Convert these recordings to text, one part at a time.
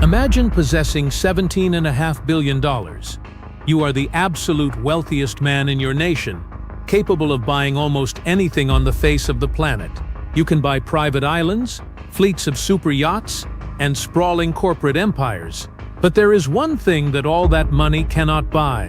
Imagine possessing $17.5 billion. You are the absolute wealthiest man in your nation, capable of buying almost anything on the face of the planet. You can buy private islands, fleets of super yachts, and sprawling corporate empires. But there is one thing that all that money cannot buy: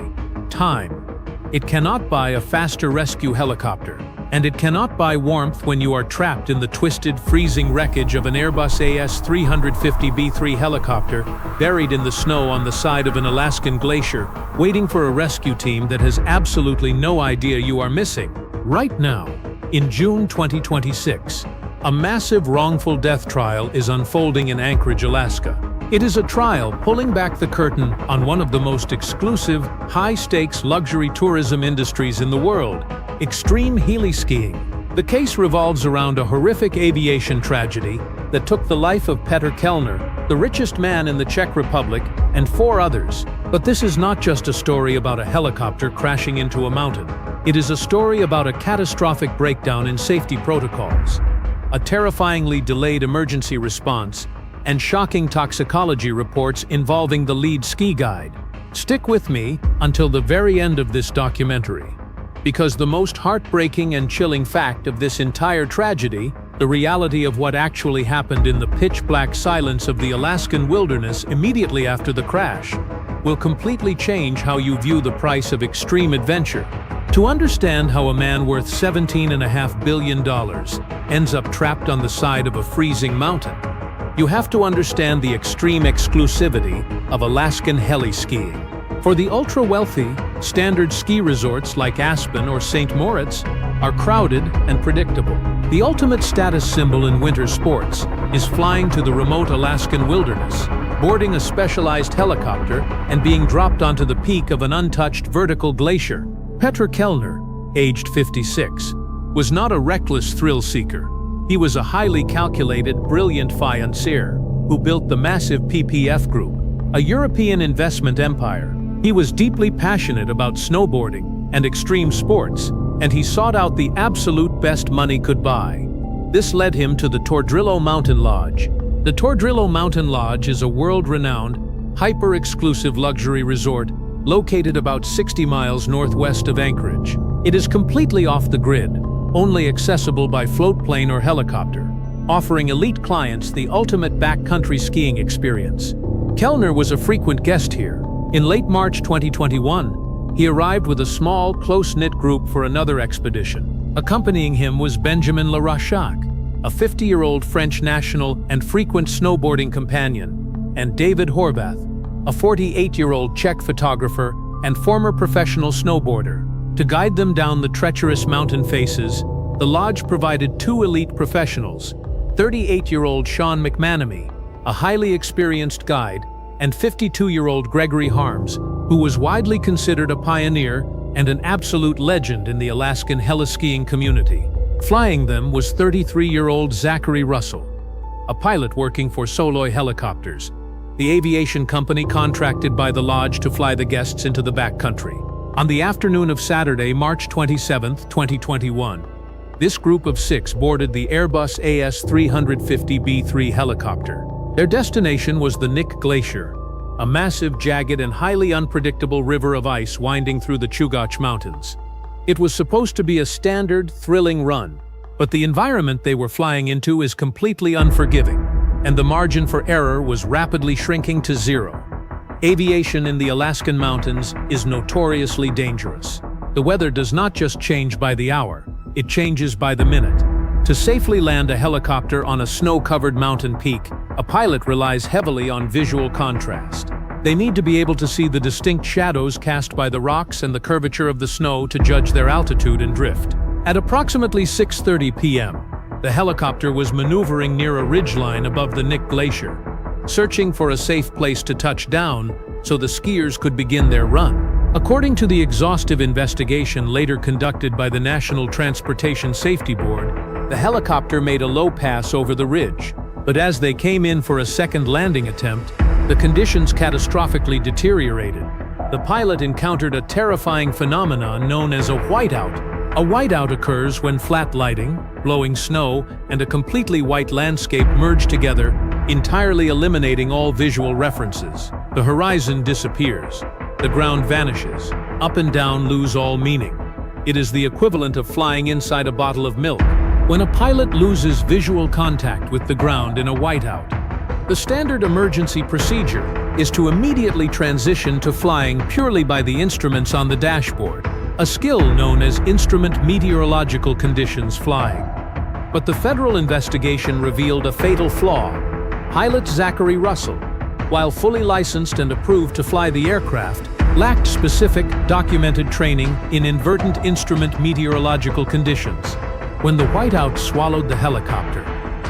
time. It cannot buy a faster rescue helicopter, and it cannot buy warmth when you are trapped in the twisted, freezing wreckage of an Airbus AS350 B3 helicopter, buried in the snow on the side of an Alaskan glacier, waiting for a rescue team that has absolutely no idea you are missing. Right now, in June 2026, a massive wrongful death trial is unfolding in Anchorage, Alaska. It is a trial pulling back the curtain on one of the most exclusive, high-stakes luxury tourism industries in the world: extreme heli-skiing. The case revolves around a horrific aviation tragedy that took the life of Petr Kellner, the richest man in the Czech Republic, and 4 others. But this is not just a story about a helicopter crashing into a mountain. It is a story about a catastrophic breakdown in safety protocols, a terrifyingly delayed emergency response, and shocking toxicology reports involving the lead ski guide. Stick with me until the very end of this documentary, because the most heartbreaking and chilling fact of this entire tragedy, the reality of what actually happened in the pitch-black silence of the Alaskan wilderness immediately after the crash, will completely change how you view the price of extreme adventure. To understand how a man worth $17.5 billion ends up trapped on the side of a freezing mountain, you have to understand the extreme exclusivity of Alaskan heli-skiing. For the ultra-wealthy, standard ski resorts like Aspen or St. Moritz are crowded and predictable. The ultimate status symbol in winter sports is flying to the remote Alaskan wilderness, boarding a specialized helicopter, and being dropped onto the peak of an untouched vertical glacier. Petr Kellner, aged 56, was not a reckless thrill-seeker. He was a highly calculated, brilliant financier who built the massive PPF Group, a European investment empire. He was deeply passionate about snowboarding and extreme sports, and he sought out the absolute best money could buy. This led him to the Tordrillo Mountain Lodge. The Tordrillo Mountain Lodge is a world-renowned, hyper-exclusive luxury resort located about 60 miles northwest of Anchorage. It is completely off the grid, only accessible by float plane or helicopter, offering elite clients the ultimate backcountry skiing experience. Kellner was a frequent guest here. In late March 2021, he arrived with a small, close-knit group for another expedition. Accompanying him was Benjamin Larochac, a 50-year-old French national and frequent snowboarding companion, and David Horvath, a 48-year-old Czech photographer and former professional snowboarder. To guide them down the treacherous mountain faces, the lodge provided 2 elite professionals: 38-year-old Sean McManamy, a highly experienced guide, and 52-year-old Gregory Harms, who was widely considered a pioneer and an absolute legend in the Alaskan heli-skiing community. Flying them was 33-year-old Zachary Russell, a pilot working for Soloy Helicopters, the aviation company contracted by the lodge to fly the guests into the backcountry. On the afternoon of Saturday, March 27, 2021, this group of 6 boarded the Airbus AS350 B3 helicopter. Their destination was the Knik Glacier, a massive, jagged, and highly unpredictable river of ice winding through the Chugach Mountains. It was supposed to be a standard, thrilling run, but the environment they were flying into is completely unforgiving, and the margin for error was rapidly shrinking to 0. Aviation in the Alaskan mountains is notoriously dangerous. The weather does not just change by the hour, it changes by the minute. To safely land a helicopter on a snow-covered mountain peak, a pilot relies heavily on visual contrast. They need to be able to see the distinct shadows cast by the rocks and the curvature of the snow to judge their altitude and drift. At approximately 6:30 p.m., the helicopter was maneuvering near a ridgeline above the Knik Glacier, searching for a safe place to touch down so the skiers could begin their run. According to the exhaustive investigation later conducted by the National Transportation Safety Board, the helicopter made a low pass over the ridge, but as they came in for a second landing attempt, the conditions catastrophically deteriorated. The pilot encountered a terrifying phenomenon known as a whiteout. A whiteout occurs when flat lighting, blowing snow, and a completely white landscape merge together, entirely eliminating all visual references. The horizon disappears. The ground vanishes. Up and down lose all meaning. It is the equivalent of flying inside a bottle of milk. When a pilot loses visual contact with the ground in a whiteout, the standard emergency procedure is to immediately transition to flying purely by the instruments on the dashboard, a skill known as instrument meteorological conditions flying. But the federal investigation revealed a fatal flaw. Pilot Zachary Russell, while fully licensed and approved to fly the aircraft, lacked specific, documented training in invertent instrument meteorological conditions. When the whiteout swallowed the helicopter,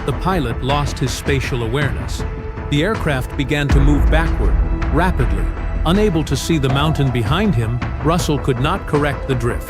the pilot lost his spatial awareness. The aircraft began to move backward, rapidly. Unable to see the mountain behind him, Russell could not correct the drift.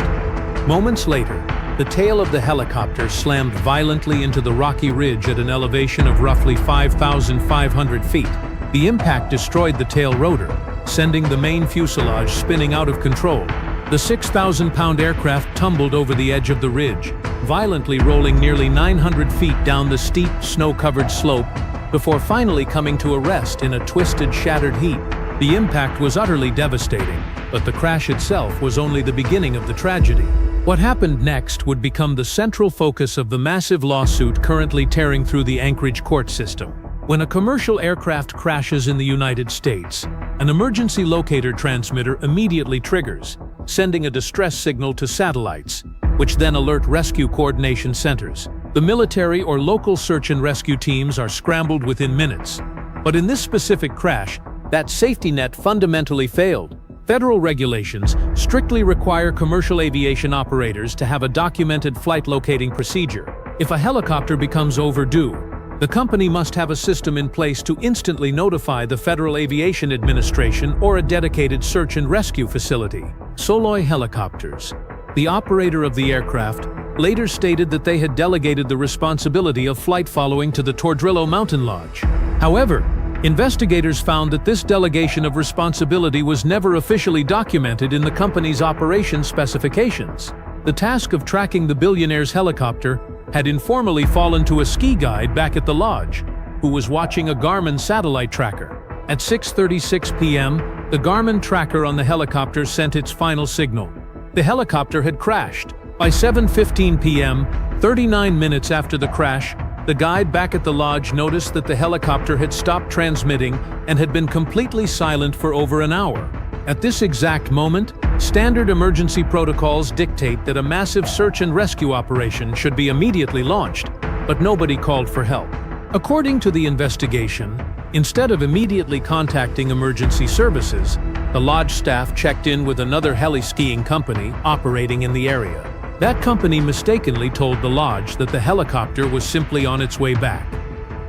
Moments later, the tail of the helicopter slammed violently into the rocky ridge at an elevation of roughly 5,500 feet. The impact destroyed the tail rotor, sending the main fuselage spinning out of control. The 6,000-pound aircraft tumbled over the edge of the ridge, violently rolling nearly 900 feet down the steep, snow-covered slope before finally coming to a rest in a twisted, shattered heap. The impact was utterly devastating, but the crash itself was only the beginning of the tragedy. What happened next would become the central focus of the massive lawsuit currently tearing through the Anchorage court system. When a commercial aircraft crashes in the United States, an emergency locator transmitter immediately triggers, sending a distress signal to satellites, which then alert rescue coordination centers. The military or local search and rescue teams are scrambled within minutes. But in this specific crash, that safety net fundamentally failed. Federal regulations strictly require commercial aviation operators to have a documented flight locating procedure. If a helicopter becomes overdue, the company must have a system in place to instantly notify the Federal Aviation Administration or a dedicated search and rescue facility. Soloy Helicopters, the operator of the aircraft, later stated that they had delegated the responsibility of flight following to the Tordrillo Mountain Lodge. However, investigators found that this delegation of responsibility was never officially documented in the company's operation specifications. The task of tracking the Billionaire's helicopter had informally fallen to a ski guide back at the lodge, who was watching a Garmin satellite tracker. At 6:36 p.m., the Garmin tracker on the helicopter sent its final signal. The helicopter had crashed. By 7:15 p.m., 39 minutes after the crash, the guide back at the lodge noticed that the helicopter had stopped transmitting and had been completely silent for over an hour. At this exact moment, standard emergency protocols dictate that a massive search and rescue operation should be immediately launched, but nobody called for help. According to the investigation, instead of immediately contacting emergency services, the lodge staff checked in with another heli-skiing company operating in the area. That company mistakenly told the lodge that the helicopter was simply on its way back.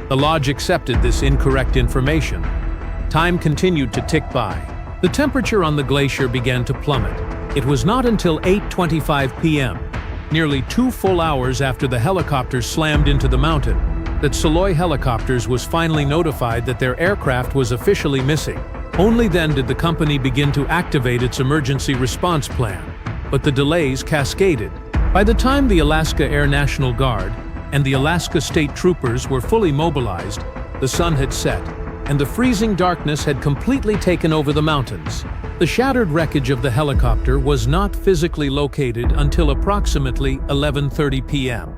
The lodge accepted this incorrect information. Time continued to tick by. The temperature on the glacier began to plummet. It was not until 8:25 p.m., nearly 2 full hours after the helicopter slammed into the mountain, that Soloy Helicopters was finally notified that their aircraft was officially missing. Only then did the company begin to activate its emergency response plan. But the delays cascaded. By the time the Alaska Air National Guard and the Alaska State Troopers were fully mobilized, the sun had set, and the freezing darkness had completely taken over the mountains. The shattered wreckage of the helicopter was not physically located until approximately 11:30 p.m.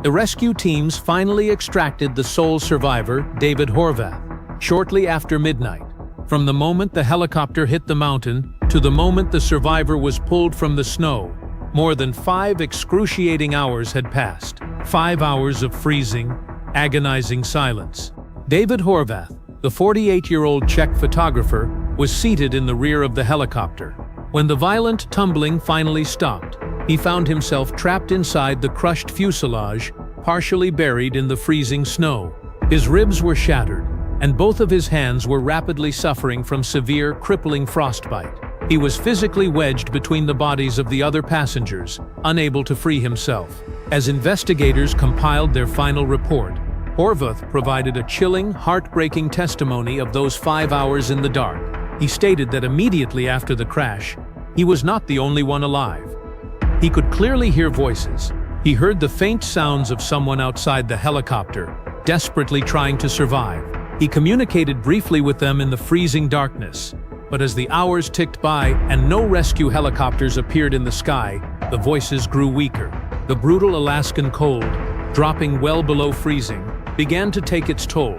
The rescue teams finally extracted the sole survivor, David Horvath, shortly after midnight. From the moment the helicopter hit the mountain to the moment the survivor was pulled from the snow, more than 5 excruciating hours had passed. 5 hours of freezing, agonizing silence. David Horvath, the 48-year-old Czech photographer, was seated in the rear of the helicopter. When the violent tumbling finally stopped, he found himself trapped inside the crushed fuselage, partially buried in the freezing snow. His ribs were shattered, and both of his hands were rapidly suffering from severe, crippling frostbite. He was physically wedged between the bodies of the other passengers, unable to free himself. As investigators compiled their final report, Horvath provided a chilling, heartbreaking testimony of those 5 hours in the dark. He stated that immediately after the crash, he was not the only one alive. He could clearly hear voices. He heard the faint sounds of someone outside the helicopter, desperately trying to survive. He communicated briefly with them in the freezing darkness. But as the hours ticked by and no rescue helicopters appeared in the sky, the voices grew weaker. The brutal Alaskan cold, dropping well below freezing, began to take its toll.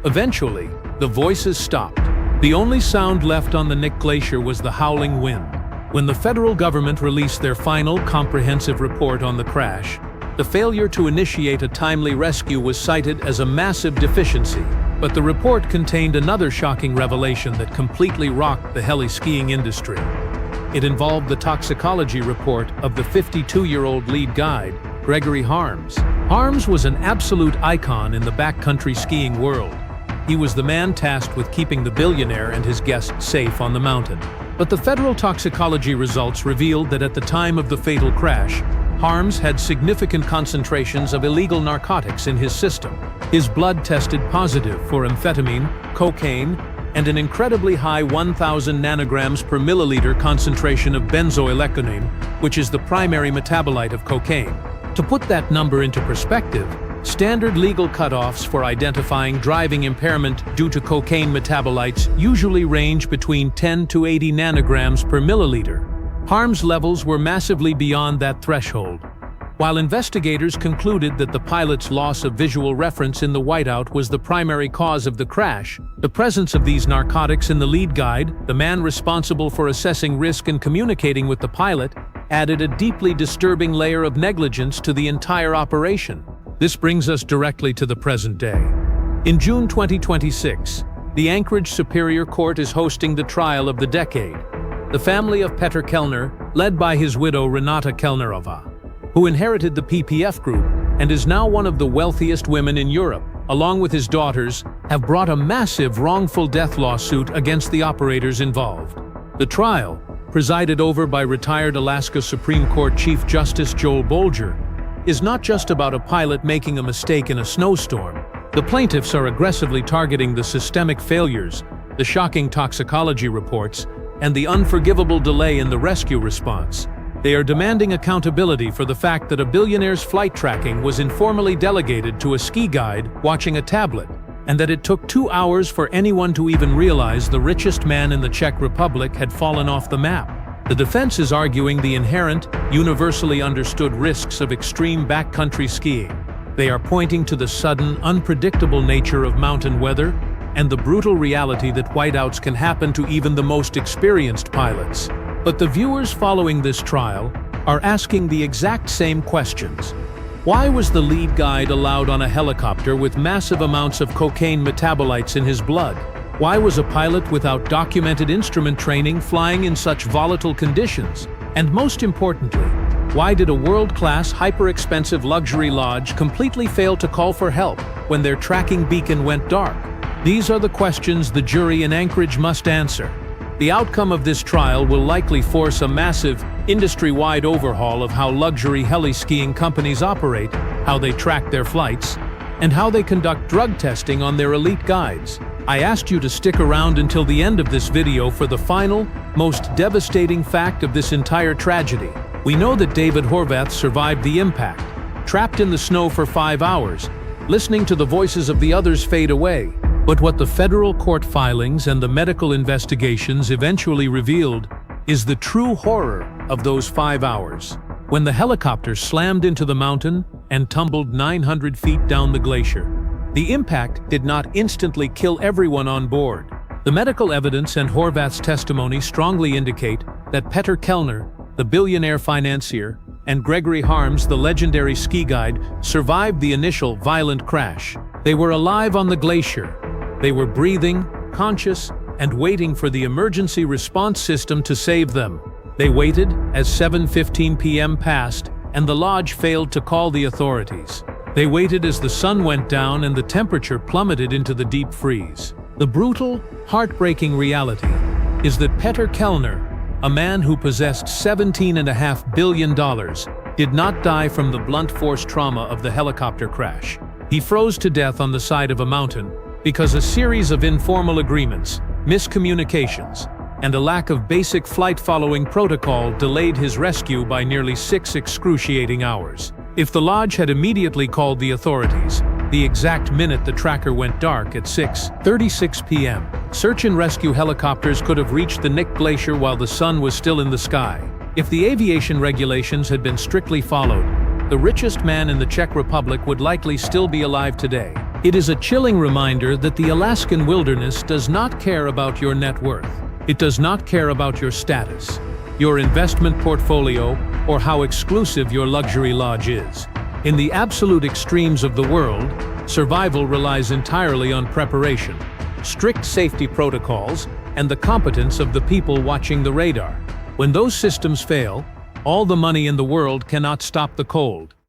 Eventually, the voices stopped. The only sound left on the Nick Glacier was the howling wind. When the federal government released their final comprehensive report on the crash, the failure to initiate a timely rescue was cited as a massive deficiency. But the report contained another shocking revelation that completely rocked the heli-skiing industry. It involved the toxicology report of the 52-year-old lead guide, Gregory Harms. Harms was an absolute icon in the backcountry skiing world. He was the man tasked with keeping the Billionaire and his guests safe on the mountain. But the federal toxicology results revealed that at the time of the fatal crash, Harms had significant concentrations of illegal narcotics in his system. His blood tested positive for amphetamine, cocaine, and an incredibly high 1,000 nanograms per milliliter concentration of benzoylecgonine, which is the primary metabolite of cocaine. To put that number into perspective, standard legal cutoffs for identifying driving impairment due to cocaine metabolites usually range between 10 to 80 nanograms per milliliter. Harms levels were massively beyond that threshold. While investigators concluded that the pilot's loss of visual reference in the whiteout was the primary cause of the crash, the presence of these narcotics in the lead guide, the man responsible for assessing risk and communicating with the pilot, added a deeply disturbing layer of negligence to the entire operation. This brings us directly to the present day. In June 2026, the Anchorage Superior Court is hosting the trial of the decade. The family of Petr Kellner, led by his widow Renata Kellnerova, who inherited the PPF group and is now one of the wealthiest women in Europe, along with his daughters, have brought a massive wrongful death lawsuit against the operators involved. The trial, presided over by retired Alaska Supreme Court Chief Justice Joel Bolger, is not just about a pilot making a mistake in a snowstorm. The plaintiffs are aggressively targeting the systemic failures, the shocking toxicology reports, and the unforgivable delay in the rescue response. They are demanding accountability for the fact that a Billionaire's flight tracking was informally delegated to a ski guide watching a tablet, and that it took 2 hours for anyone to even realize the richest man in the Czech Republic had fallen off the map. The defense is arguing the inherent, universally understood risks of extreme backcountry skiing. They are pointing to the sudden, unpredictable nature of mountain weather and the brutal reality that whiteouts can happen to even the most experienced pilots. But the viewers following this trial are asking the exact same questions. Why was the lead guide allowed on a helicopter with massive amounts of cocaine metabolites in his blood? Why was a pilot without documented instrument training flying in such volatile conditions? And most importantly, why did a world-class, hyper-expensive luxury lodge completely fail to call for help when their tracking beacon went dark? These are the questions the jury in Anchorage must answer. The outcome of this trial will likely force a massive, industry-wide overhaul of how luxury heli-skiing companies operate, how they track their flights, and how they conduct drug testing on their elite guides. I asked you to stick around until the end of this video for the final, most devastating fact of this entire tragedy. We know that David Horvath survived the impact, trapped in the snow for 5 hours, listening to the voices of the others fade away. But what the federal court filings and the medical investigations eventually revealed is the true horror of those 5 hours. When the helicopter slammed into the mountain and tumbled 900 feet down the glacier, the impact did not instantly kill everyone on board. The medical evidence and Horvath's testimony strongly indicate that Petr Kellner, the billionaire financier, and Gregory Harms, the legendary ski guide, survived the initial violent crash. They were alive on the glacier. They were breathing, conscious, and waiting for the emergency response system to save them. They waited as 7:15 p.m. passed and the lodge failed to call the authorities. They waited as the sun went down and the temperature plummeted into the deep freeze. The brutal, heartbreaking reality is that Petr Kellner, a man who possessed $17.5 billion, did not die from the blunt force trauma of the helicopter crash. He froze to death on the side of a mountain because a series of informal agreements, miscommunications, and a lack of basic flight-following protocol delayed his rescue by nearly 6 excruciating hours. If the lodge had immediately called the authorities, the exact minute the tracker went dark at 6:36 p.m. Search and rescue helicopters could have reached the Nick Glacier while the sun was still in the sky. If the aviation regulations had been strictly followed, the richest man in the Czech Republic would likely still be alive today. It is a chilling reminder that the Alaskan wilderness does not care about your net worth. It does not care about your status, your investment portfolio, or how exclusive your luxury lodge is. In the absolute extremes of the world, survival relies entirely on preparation, strict safety protocols, and the competence of the people watching the radar. When those systems fail, all the money in the world cannot stop the cold.